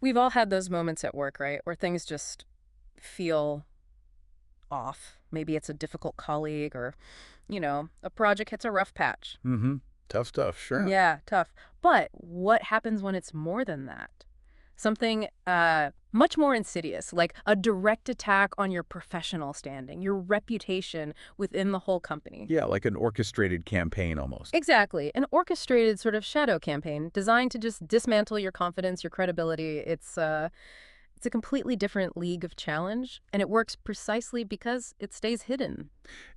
We've all had those moments at work, right, where things just feel off. Maybe it's a difficult colleague or, a project hits a rough patch. Mm-hmm. Tough stuff, sure. Yeah, tough. But what happens when it's more than that? Something much more insidious, like a direct attack on your professional standing, your reputation within the whole company. Yeah, like an orchestrated campaign almost. Exactly. An orchestrated sort of shadow campaign designed to just dismantle your confidence, your credibility. It's a completely different league of challenge, and it works precisely because it stays hidden.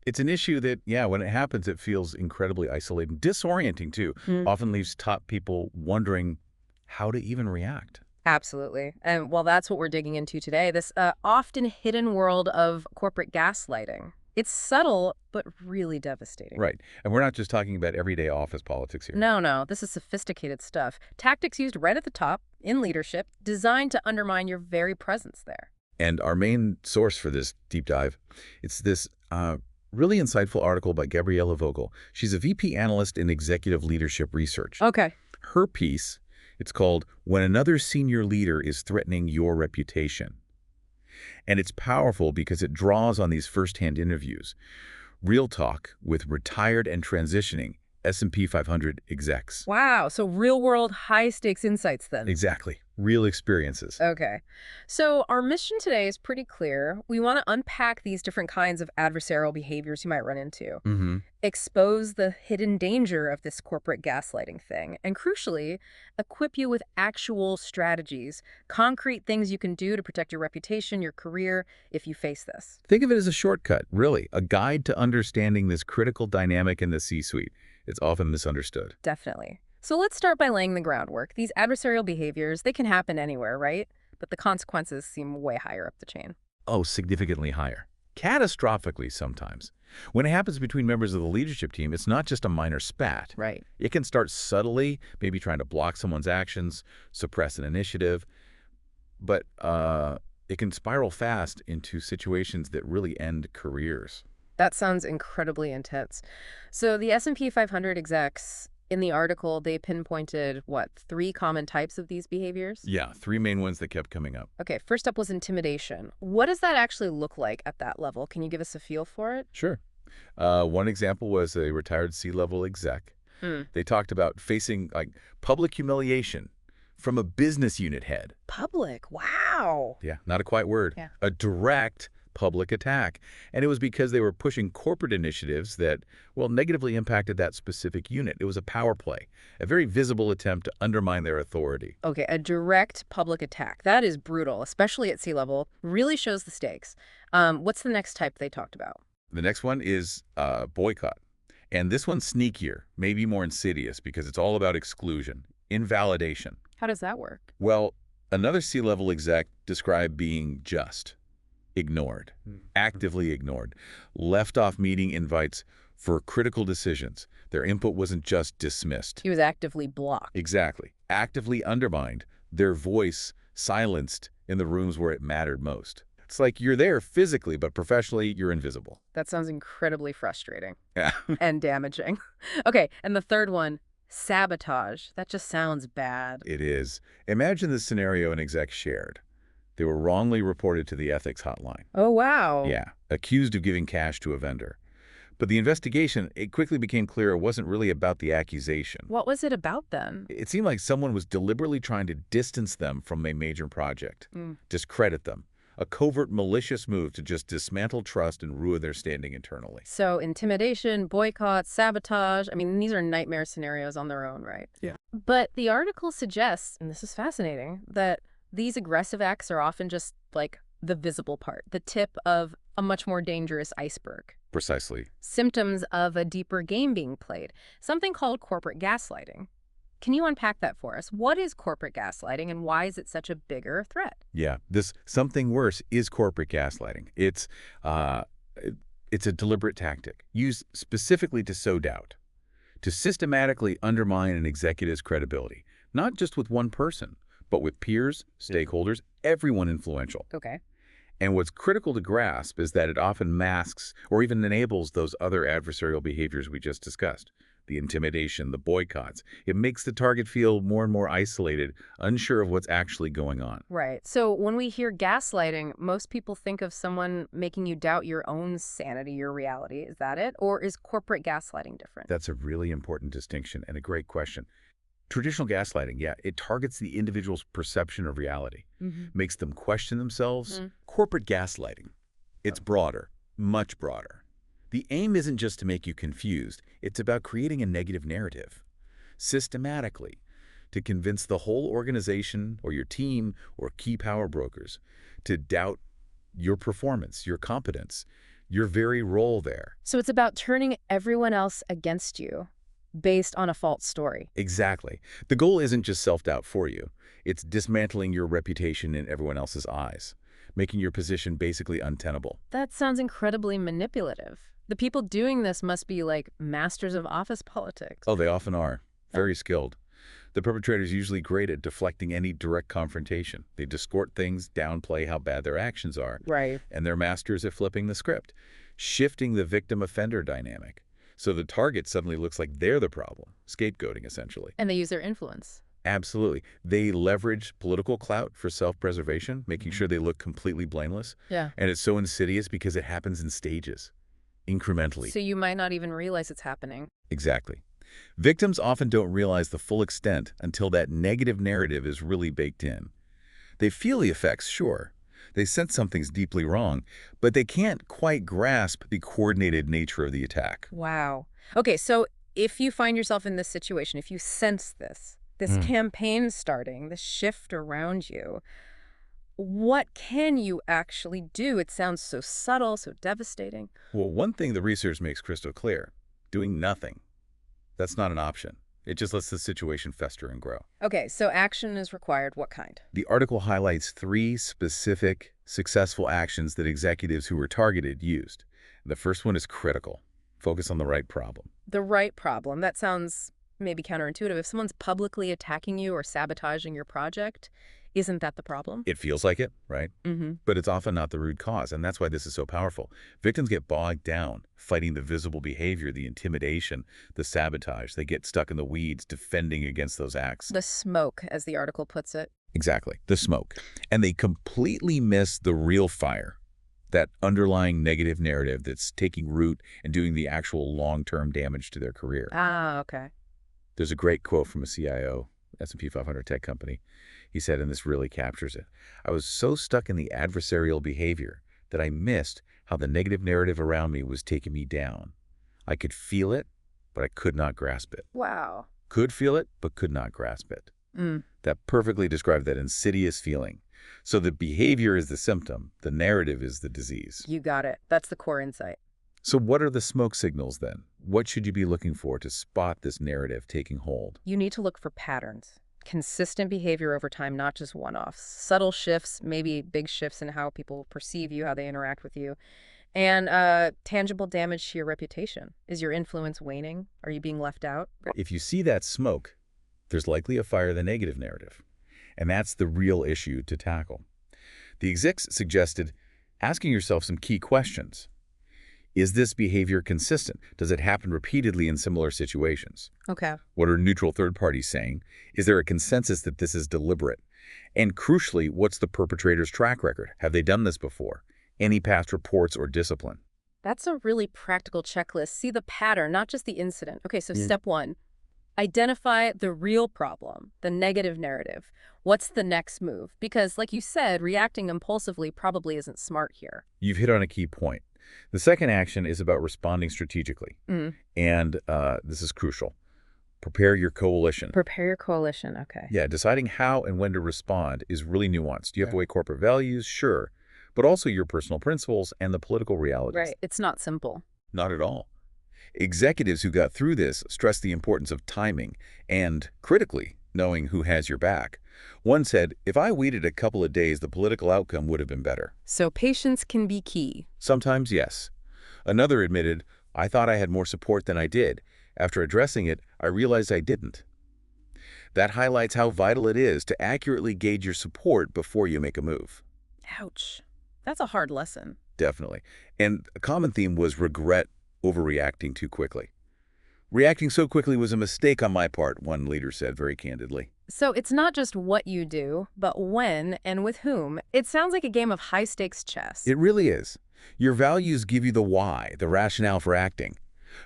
It's an issue that, yeah, when it happens, it feels incredibly isolating, disorienting too. Mm. Often leaves top people wondering how to even react. Absolutely. And well, that's what we're digging into today, this often hidden world of corporate gaslighting. It's subtle, but really devastating. Right. And we're not just talking about everyday office politics here. No, no, this is sophisticated stuff. Tactics used right at the top, in leadership, designed to undermine your very presence there. And our main source for this deep dive, it's this really insightful article by Gabriela Vogel. She's a VP analyst in executive leadership research. Okay. Her piece, it's called When Another Senior Leader is Threatening Your Reputation. And it's powerful because it draws on these firsthand interviews. Real talk with retired and transitioning S&P 500 execs. Wow, so real-world high-stakes insights then. Exactly. Real experiences. Okay. So our mission today is pretty clear. We want to unpack these different kinds of adversarial behaviors you might run into, Mm-hmm. expose the hidden danger of this corporate gaslighting thing, and crucially, equip you with actual strategies, concrete things you can do to protect your reputation, your career, if you face this. Think of it as a shortcut, really, a guide to understanding this critical dynamic in the C-suite. It's often misunderstood. Definitely. So let's start by laying the groundwork. These adversarial behaviors, they can happen anywhere, right? But the consequences seem way higher up the chain. Oh, significantly higher. Catastrophically sometimes. When it happens between members of the leadership team, it's not just a minor spat. Right. It can start subtly, maybe trying to block someone's actions, suppress an initiative, but it can spiral fast into situations that really end careers. That sounds incredibly intense. So the S&P 500 execs, in the article, they pinpointed, what, 3 common types of these behaviors? Yeah, 3 main ones that kept coming up. Okay, first up was intimidation. What does that actually look like at that level? Can you give us a feel for it? Sure. One example was a retired C-level exec. Hmm. They talked about facing public humiliation from a business unit head. Public. Wow. Yeah, not a quiet word. Yeah. A direct public attack. And it was because they were pushing corporate initiatives that, well, negatively impacted that specific unit. It was a power play, a very visible attempt to undermine their authority. Okay, a direct public attack. That is brutal, especially at sea level. Really shows the stakes. What's the next type they talked about? The next one is boycott. And this one's sneakier, maybe more insidious, because it's all about exclusion, invalidation. How does that work? Well, another C-level exec described being just ignored, actively ignored, left off meeting invites for critical decisions. Their input wasn't just dismissed. He was actively blocked. Exactly. Actively undermined, their voice silenced in the rooms where it mattered most. It's like you're there physically, but professionally, you're invisible. That sounds incredibly frustrating Yeah. and damaging. Okay, and the third one, sabotage. That just sounds bad. It is. Imagine the scenario an exec shared. They were wrongly reported to the ethics hotline. Oh, wow. Yeah, accused of giving cash to a vendor. But the investigation, it quickly became clear it wasn't really about the accusation. What was it about then? It seemed like someone was deliberately trying to distance them from a major project, discredit them. A covert, malicious move to just dismantle trust and ruin their standing internally. So intimidation, boycott, sabotage. I mean, these are nightmare scenarios on their own, right? Yeah. But the article suggests, and this is fascinating, that these aggressive acts are often just like the visible part, the tip of a much more dangerous iceberg. Precisely. Symptoms of a deeper game being played, something called corporate gaslighting. Can you unpack that for us? What is corporate gaslighting and why is it such a bigger threat? Yeah, this something worse is corporate gaslighting. It's a deliberate tactic used specifically to sow doubt, to systematically undermine an executive's credibility, not just with one person, but with peers, stakeholders, everyone influential. Okay. And what's critical to grasp is that it often masks or even enables those other adversarial behaviors we just discussed, the intimidation, the boycotts. It makes the target feel more and more isolated, unsure of what's actually going on. Right. So when we hear gaslighting, most people think of someone making you doubt your own sanity, your reality. Is that it? Or is corporate gaslighting different? That's a really important distinction and a great question. Traditional gaslighting, yeah, it targets the individual's perception of reality, makes them question themselves. Corporate gaslighting, it's broader, much broader. The aim isn't just to make you confused, it's about creating a negative narrative, systematically, to convince the whole organization or your team or key power brokers to doubt your performance, your competence, your very role there. So it's about turning everyone else against you based on a false story. Exactly. The goal isn't just self-doubt for you. It's dismantling your reputation in everyone else's eyes, making your position basically untenable. That sounds incredibly manipulative. The people doing this must be like masters of office politics. Oh, they often are. Very skilled. The perpetrator's usually great at deflecting any direct confrontation. They distort things, downplay how bad their actions are. Right. And they're masters at flipping the script, shifting the victim-offender dynamic. So the target suddenly looks like they're the problem, scapegoating essentially. And they use their influence. Absolutely. They leverage political clout for self-preservation, making sure they look completely blameless. Yeah. And it's so insidious because it happens in stages, incrementally. So you might not even realize it's happening. Exactly. Victims often don't realize the full extent until that negative narrative is really baked in. They feel the effects, sure. They sense something's deeply wrong, but they can't quite grasp the coordinated nature of the attack. Wow. Okay, so if you find yourself in this situation, if you sense this campaign starting, this shift around you, what can you actually do? It sounds so subtle, so devastating. Well, one thing the research makes crystal clear, doing nothing. That's not an option. It just lets the situation fester and grow. Okay, so action is required. What kind? The article highlights 3 specific, successful actions that executives who were targeted used. The first one is critical. Focus on the right problem. The right problem. That sounds maybe counterintuitive. If someone's publicly attacking you or sabotaging your project, isn't that the problem? It feels like it, right? But it's often not the root cause, and that's why this is so powerful. Victims get bogged down fighting the visible behavior, the intimidation, the sabotage. They get stuck in the weeds defending against those acts. The smoke, as the article puts it. Exactly, the smoke. And they completely miss the real fire, that underlying negative narrative that's taking root and doing the actual long-term damage to their career. Ah, okay. There's a great quote from a CIO, S&P 500 tech company. He said, and this really captures it, "I was so stuck in the adversarial behavior that I missed how the negative narrative around me was taking me down. I could feel it, but I could not grasp it." Wow. Could feel it, but could not grasp it. That perfectly described that insidious feeling. So the behavior is the symptom, the narrative is the disease. You got it. That's the core insight. So what are the smoke signals then? What should you be looking for to spot this narrative taking hold? You need to look for patterns. Consistent behavior over time, not just one-offs. Subtle shifts, maybe big shifts in how people perceive you, how they interact with you. And tangible damage to your reputation. Is your influence waning? Are you being left out? If you see that smoke, there's likely a fire of the negative narrative. And that's the real issue to tackle. The execs suggested asking yourself some key questions. Is this behavior consistent? Does it happen repeatedly in similar situations? Okay. What are neutral third parties saying? Is there a consensus that this is deliberate? And crucially, what's the perpetrator's track record? Have they done this before? Any past reports or discipline? That's a really practical checklist. See the pattern, not just the incident. Okay, so step 1, identify the real problem, the negative narrative. What's the next move? Because like you said, reacting impulsively probably isn't smart here. You've hit on a key point. The second action is about responding strategically. And this is crucial. Prepare your coalition. Prepare your coalition, okay. Yeah, deciding how and when to respond is really nuanced. You have to weigh corporate values, sure, but also your personal principles and the political realities. Right, it's not simple. Not at all. Executives who got through this stress the importance of timing and, critically, knowing who has your back. One said, "If I waited a couple of days, the political outcome would have been better." So patience can be key. Sometimes, yes. Another admitted, "I thought I had more support than I did. After addressing it, I realized I didn't." That highlights how vital it is to accurately gauge your support before you make a move. Ouch. That's a hard lesson. Definitely. And a common theme was regret overreacting too quickly. Reacting so quickly was a mistake on my part, one leader said very candidly. So it's not just what you do, but when and with whom. It sounds like a game of high-stakes chess. It really is. Your values give you the why, the rationale for acting.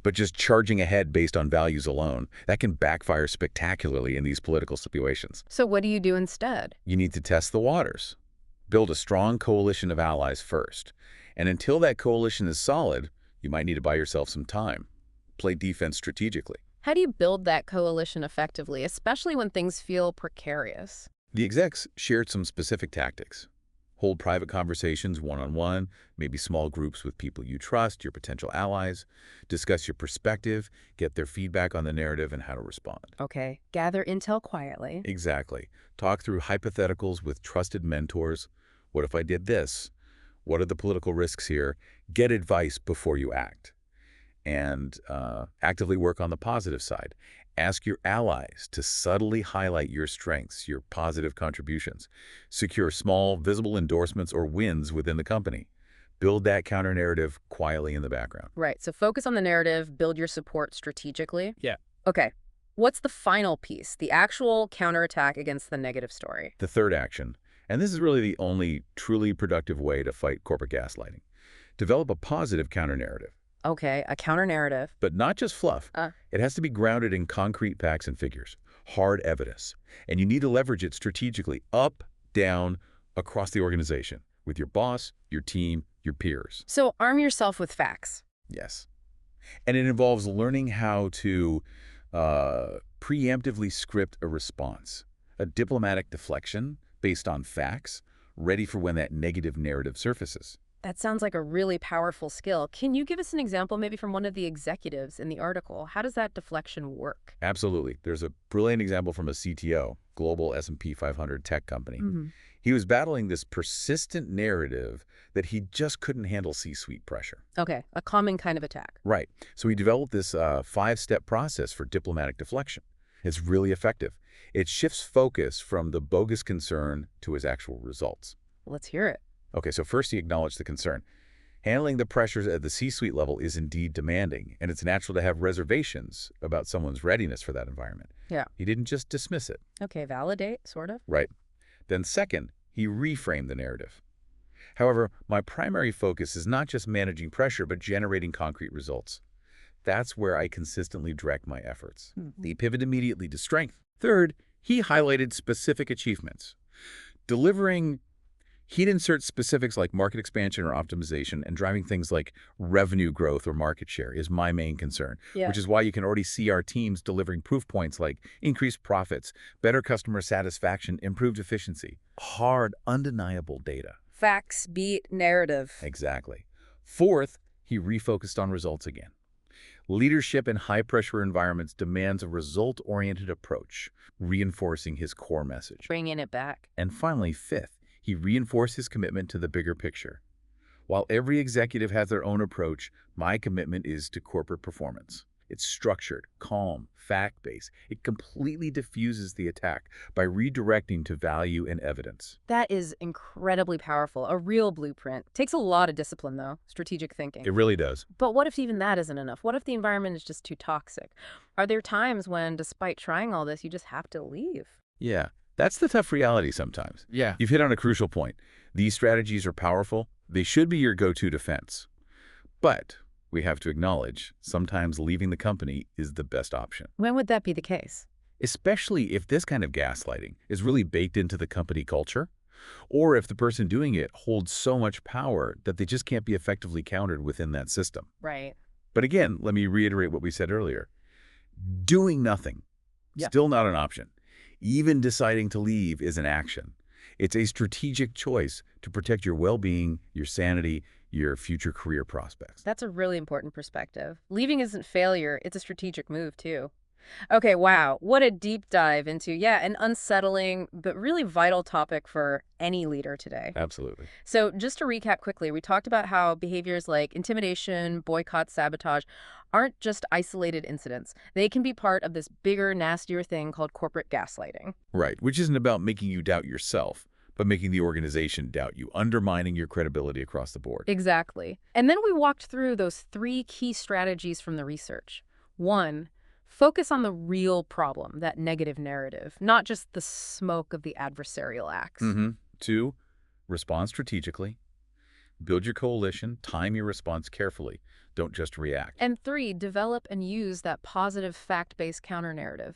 But just charging ahead based on values alone, that can backfire spectacularly in these political situations. So what do you do instead? You need to test the waters. Build a strong coalition of allies first. And until that coalition is solid, you might need to buy yourself some time. Play defense strategically. How do you build that coalition effectively, especially when things feel precarious? The execs shared some specific tactics. Hold private conversations one-on-one, maybe small groups with people you trust, your potential allies. Discuss your perspective, get their feedback on the narrative and how to respond. Okay, gather intel quietly. Exactly. Talk through hypotheticals with trusted mentors. What if I did this? What are the political risks here? Get advice before you act. And actively work on the positive side. Ask your allies to subtly highlight your strengths, your positive contributions. Secure small, visible endorsements or wins within the company. Build that counter-narrative quietly in the background. Right, so focus on the narrative, build your support strategically. Yeah. Okay, what's the final piece, the actual counterattack against the negative story? The third action, and this is really the only truly productive way to fight corporate gaslighting. Develop a positive counter-narrative. Okay, a counter-narrative. But not just fluff. It has to be grounded in concrete facts and figures, hard evidence. And you need to leverage it strategically, up, down, across the organization, with your boss, your team, your peers. So arm yourself with facts. Yes. And it involves learning how to preemptively script a response, a diplomatic deflection based on facts, ready for when that negative narrative surfaces. That sounds like a really powerful skill. Can you give us an example maybe from one of the executives in the article? How does that deflection work? Absolutely. There's a brilliant example from a CTO, global S&P 500 tech company. Mm-hmm. He was battling this persistent narrative that he just couldn't handle C-suite pressure. Okay, a common kind of attack. Right. So he developed this 5-step process for diplomatic deflection. It's really effective. It shifts focus from the bogus concern to his actual results. Let's hear it. Okay, so first he acknowledged the concern. Handling the pressures at the C-suite level is indeed demanding, and it's natural to have reservations about someone's readiness for that environment. Yeah. He didn't just dismiss it. Okay, validate, sort of. Right. Then second, he reframed the narrative. However, my primary focus is not just managing pressure, but generating concrete results. That's where I consistently direct my efforts. He pivoted immediately to strength. Third, he highlighted specific achievements. He'd insert specifics like market expansion or optimization, and driving things like revenue growth or market share is my main concern, which is why you can already see our teams delivering proof points like increased profits, better customer satisfaction, improved efficiency. Hard, undeniable data. Facts beat narrative. Exactly. Fourth, he refocused on results again. Leadership in high-pressure environments demands a result-oriented approach, reinforcing his core message. Bringing it back. And finally, fifth, he reinforced his commitment to the bigger picture. While every executive has their own approach, my commitment is to corporate performance. It's structured, calm, fact-based. It completely diffuses the attack by redirecting to value and evidence. That is incredibly powerful. A real blueprint. Takes a lot of discipline, though. Strategic thinking. It really does. But what if even that isn't enough? What if the environment is just too toxic? Are there times when, despite trying all this, you just have to leave? Yeah, that's the tough reality sometimes. Yeah. You've hit on a crucial point. These strategies are powerful. They should be your go-to defense. But we have to acknowledge, sometimes leaving the company is the best option. When would that be the case? Especially if this kind of gaslighting is really baked into the company culture, or if the person doing it holds so much power that they just can't be effectively countered within that system. Right. But again, let me reiterate what we said earlier. Doing nothing, still not an option. Even deciding to leave is an action. It's a strategic choice to protect your well-being, your sanity, your future career prospects. That's a really important perspective. Leaving isn't failure, it's a strategic move, too. Okay, wow, what a deep dive into, an unsettling but really vital topic for any leader today. Absolutely. So just to recap quickly, we talked about how behaviors like intimidation, boycott, sabotage aren't just isolated incidents. They can be part of this bigger, nastier thing called corporate gaslighting. Right, which isn't about making you doubt yourself, but making the organization doubt you, undermining your credibility across the board. Exactly. And then we walked through those 3 key strategies from the research. One, focus on the real problem, that negative narrative, not just the smoke of the adversarial acts. Mm-hmm. 2, respond strategically. Build your coalition, time your response carefully. Don't just react. And 3, develop and use that positive fact-based counter-narrative.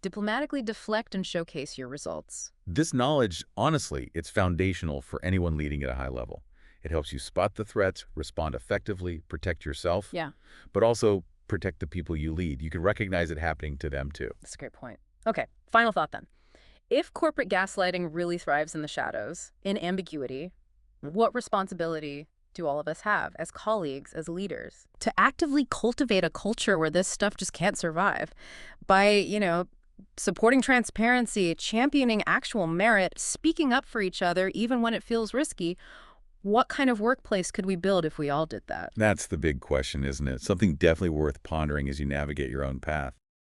Diplomatically deflect and showcase your results. This knowledge, honestly, it's foundational for anyone leading at a high level. It helps you spot the threats, respond effectively, protect yourself, Yeah, but also protect the people you lead. You can recognize it happening to them too. that's a great point. Okay, final thought then. If corporate gaslighting really thrives in the shadows, in ambiguity, what responsibility do all of us have as colleagues, as leaders, to actively cultivate a culture where this stuff just can't survive by, supporting transparency, championing actual merit, speaking up for each other even when it feels risky? What kind of workplace could we build if we all did that? That's the big question, isn't it? Something definitely worth pondering as you navigate your own path.